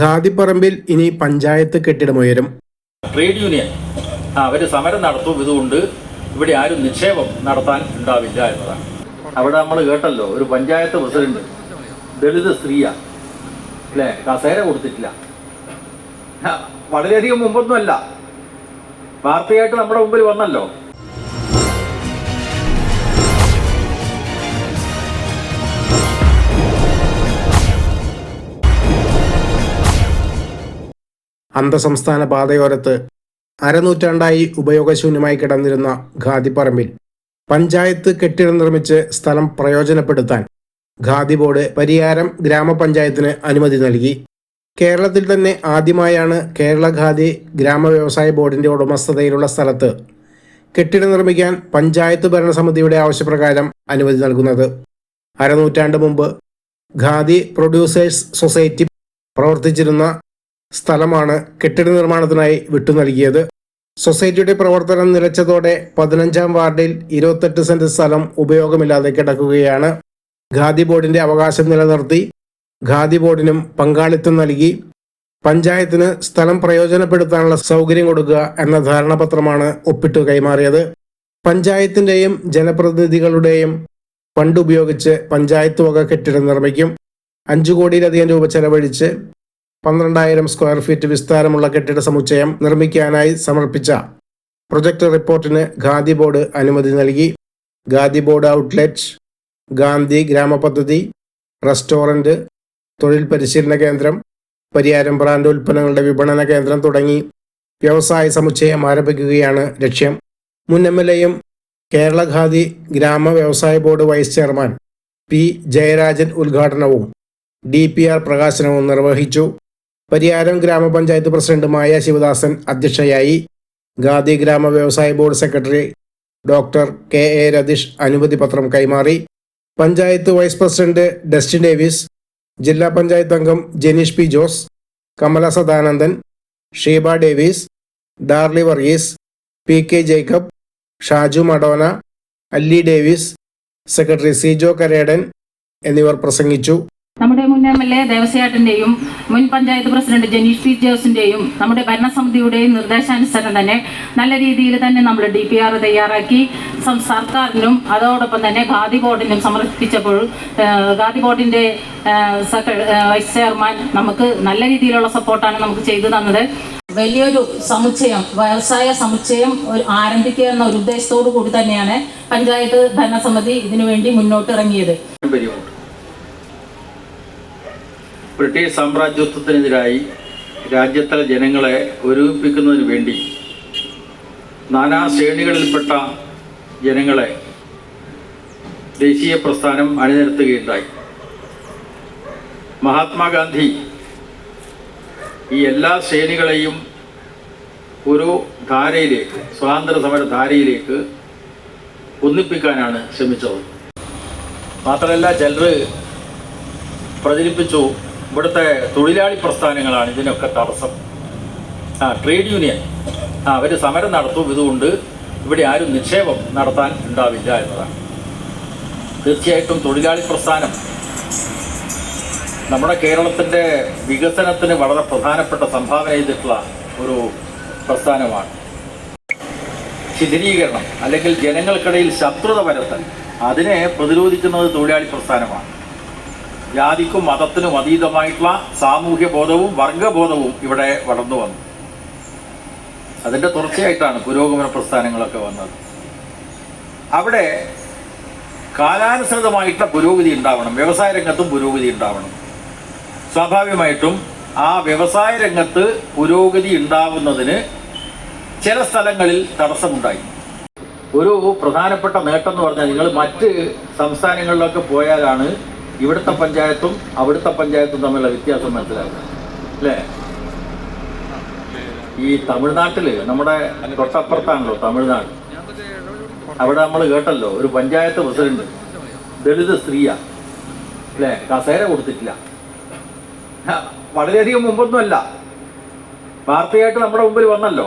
ഖാദിപ്പറമ്പിൽ ഇനി panchayat കെട്ടിടമുയരും. Trade union അവർ സമരം നടത്തും. ഇതുകൊണ്ട് ഇവിടെ ആരും നിക്ഷേപം നടത്താൻ ഉണ്ടാവില്ല എന്നതാണ്. അവിടെ നമ്മൾ കേട്ടല്ലോ, ഒരു പഞ്ചായത്ത് പ്രസിഡന്റ് ദളിത് സ്ത്രീയാ, അല്ലേ? കസേര കൊടുത്തിട്ടില്ല. വളരെയധികം മുമ്പൊന്നുമല്ല, വാർത്തയായിട്ട് നമ്മുടെ മുമ്പിൽ വന്നല്ലോ. അന്തർസംസ്ഥാന പാതയോരത്ത് അരനൂറ്റാണ്ടായി ഉപയോഗശൂന്യമായി കിടന്നിരുന്ന ഖാദിപ്പറമ്പിൽ പഞ്ചായത്ത് കെട്ടിടം നിർമ്മിച്ച് സ്ഥലം പ്രയോജനപ്പെടുത്താൻ ഖാദി ബോർഡ് പരിയാരം ഗ്രാമപഞ്ചായത്തിന് അനുമതി നൽകി. കേരളത്തിൽ തന്നെ ആദ്യമായാണ് കേരള ഖാദി ഗ്രാമ വ്യവസായ ബോർഡിൻ്റെ ഉടമസ്ഥതയിലുള്ള സ്ഥലത്ത് കെട്ടിടം നിർമ്മിക്കാൻ പഞ്ചായത്ത് ഭരണസമിതിയുടെ ആവശ്യപ്രകാരം അനുമതി നൽകുന്നത്. അരനൂറ്റാണ്ട് മുമ്പ് ഖാദി പ്രൊഡ്യൂസേഴ്സ് സൊസൈറ്റി പ്രവർത്തിച്ചിരുന്ന സ്ഥലമാണ് കെട്ടിട നിർമ്മാണത്തിനായി വിട്ടു നൽകിയത്. സൊസൈറ്റിയുടെ പ്രവർത്തനം നിലച്ചതോടെ 15-ാം വാർഡിൽ 28 സെന്റ് സ്ഥലം ഉപയോഗമില്ലാതെ കിടക്കുകയാണ്. ഖാദി ബോർഡിന്റെ അവകാശം നിലനിർത്തി ഖാദി ബോർഡിനും പങ്കാളിത്തം നൽകി പഞ്ചായത്തിന് സ്ഥലം പ്രയോജനപ്പെടുത്താനുള്ള സൗകര്യം കൊടുക്കുക എന്ന ധാരണാപത്രമാണ് ഒപ്പിട്ടു കൈമാറിയത്. പഞ്ചായത്തിന്റെയും ജനപ്രതിനിധികളുടെയും ഫണ്ട് ഉപയോഗിച്ച് പഞ്ചായത്ത് വക കെട്ടിടം നിർമ്മിക്കും. 5 കോടിയിലധികം രൂപ ചെലവഴിച്ച് 12,000 സ്ക്വയർ ഫീറ്റ് വിസ്താരമുള്ള കെട്ടിട സമുച്ചയം നിർമ്മിക്കാനായി സമർപ്പിച്ച പ്രൊജക്ട് റിപ്പോർട്ടിന് ഖാദി ബോർഡ് അനുമതി നൽകി. ഖാദി ബോർഡ് ഔട്ട്ലെറ്റ്, ഗാന്ധി ഗ്രാമപദ്ധതി, റെസ്റ്റോറൻറ്റ്, തൊഴിൽ പരിശീലന കേന്ദ്രം, പരിയാരം ബ്രാൻഡ് ഉൽപ്പന്നങ്ങളുടെ വിപണന കേന്ദ്രം തുടങ്ങി വ്യവസായ സമുച്ചയം ആരംഭിക്കുകയാണ് ലക്ഷ്യം. മുൻ MLAയും കേരള ഖാദി ഗ്രാമ വ്യവസായ board vice chairman P. Jayarajan ഉദ്ഘാടനവും DPR പ്രകാശനവും നിർവഹിച്ചു. പരിയാരം ഗ്രാമപഞ്ചായത്ത് പ്രസിഡന്റ് മായ ശിവദാസൻ അധ്യക്ഷയായി. ഖാദി ഗ്രാമ വ്യവസായ board secretary doctor KA Ratheesh അനുമതി പത്രം കൈമാറി. പഞ്ചായത്ത് വൈസ് പ്രസിഡന്റ് ഡസ്റ്റിൻ ഡേവിസ്, ജില്ലാ പഞ്ചായത്ത് അംഗം Janeesh P. Jose, Kamala Sadanandan, Sheeba Davis, Darly Varghese, PK Jacob, Shaju Madona, Alli Davis, secretary Sijo Karedan എന്നിവർ പ്രസംഗിച്ചു. നമ്മുടെ മുൻ MLA ദേവസ്യാട്ടൻ്റെയും മുൻ പഞ്ചായത്ത് പ്രസിഡന്റ് ജനീഷ് P. ജോസിൻ്റെയും നമ്മുടെ ഭരണസമിതിയുടെയും നിർദ്ദേശാനുസരണം തന്നെ നല്ല രീതിയിൽ തന്നെ നമ്മൾ DPR തയ്യാറാക്കി സർക്കാരിനും അതോടൊപ്പം തന്നെ ഖാദി ബോർഡിനും സമർപ്പിച്ചപ്പോൾ ഖാദി ബോർഡിൻ്റെ വൈസ് ചെയർമാൻ നമുക്ക് നല്ല രീതിയിലുള്ള സപ്പോർട്ടാണ് നമുക്ക് ചെയ്തു തന്നത്. വലിയൊരു സമുച്ചയം, വ്യവസായ സമുച്ചയം ആരംഭിക്കുക എന്ന ഒരു ഉദ്ദേശത്തോടു കൂടി തന്നെയാണ് പഞ്ചായത്ത് ഭരണസമിതി ഇതിനുവേണ്ടി മുന്നോട്ട് ഇറങ്ങിയത്. ബ്രിട്ടീഷ് സാമ്രാജ്യത്വത്തിനെതിരായി രാജ്യത്തിലെ ജനങ്ങളെ ഒരുമിപ്പിക്കുന്നതിന് വേണ്ടി നാനാ ശ്രേണികളിൽപ്പെട്ട ജനങ്ങളെ ദേശീയ പ്രസ്ഥാനം അണിനിരത്തുകയുണ്ടായി. മഹാത്മാഗാന്ധി ഈ എല്ലാ ശ്രേണികളെയും ഒരു ധാരയിലേക്ക്, സ്വാതന്ത്ര്യ സമര ധാരയിലേക്ക് ഒന്നിപ്പിക്കാനാണ് ശ്രമിച്ചത്. മാത്രമല്ല, ചിലർ പ്രചരിപ്പിച്ചു ഇവിടുത്തെ തൊഴിലാളി പ്രസ്ഥാനങ്ങളാണ് ഇതിനൊക്കെ തടസ്സം. ട്രേഡ് യൂണിയൻ അവർ സമരം നടത്തും. ഇതുകൊണ്ട് ഇവിടെ ആരും നിക്ഷേപം നടത്താൻ ഉണ്ടാവില്ല എന്നതാണ്. തീർച്ചയായിട്ടും തൊഴിലാളി പ്രസ്ഥാനം നമ്മുടെ കേരളത്തിൻ്റെ വികസനത്തിന് വളരെ പ്രധാനപ്പെട്ട സംഭാവന ചെയ്തിട്ടുള്ള ഒരു പ്രസ്ഥാനമാണ്. ശിഥിലീകരണം അല്ലെങ്കിൽ ജനങ്ങൾക്കിടയിൽ ശത്രുത പരത്തൽ, അതിനെ പ്രതിരോധിക്കുന്നത് തൊഴിലാളി പ്രസ്ഥാനമാണ്. ജാതിക്കും മതത്തിനും അതീതമായിട്ടുള്ള സാമൂഹ്യ ബോധവും വർഗബോധവും ഇവിടെ വളർന്നു വന്നു. അതിൻ്റെ തുടർച്ചയായിട്ടാണ് പുരോഗമന പ്രസ്ഥാനങ്ങളൊക്കെ വന്നത്. അവിടെ കാലാനുസൃതമായിട്ടുള്ള പുരോഗതി ഉണ്ടാവണം, വ്യവസായ രംഗത്തും പുരോഗതി ഉണ്ടാവണം. സ്വാഭാവികമായിട്ടും ആ വ്യവസായ രംഗത്ത് പുരോഗതി ഉണ്ടാവുന്നതിന് ചില സ്ഥലങ്ങളിൽ തടസ്സമുണ്ടായി. ഒരു പ്രധാനപ്പെട്ട നേട്ടം എന്ന് പറഞ്ഞാൽ, നിങ്ങൾ മറ്റ് സംസ്ഥാനങ്ങളിലൊക്കെ പോയാലാണ് ഇവിടുത്തെ പഞ്ചായത്തും അവിടുത്തെ പഞ്ചായത്തും തമ്മിലുള്ള വ്യത്യാസം മനസ്സിലാക്കുക, അല്ലേ? ഈ തമിഴ്നാട്ടിൽ, നമ്മുടെ തൊട്ടപ്പുറത്താണല്ലോ തമിഴ്നാട്, അവിടെ നമ്മൾ കേട്ടല്ലോ, ഒരു പഞ്ചായത്ത് പ്രസിഡന്റ് ദളിത് സ്ത്രീയാ, അല്ലേ? കസേര കൊടുത്തിട്ടില്ല. വളരെയധികം മുമ്പൊന്നുമല്ല, വാർത്തയായിട്ട് നമ്മുടെ മുമ്പിൽ വന്നല്ലോ.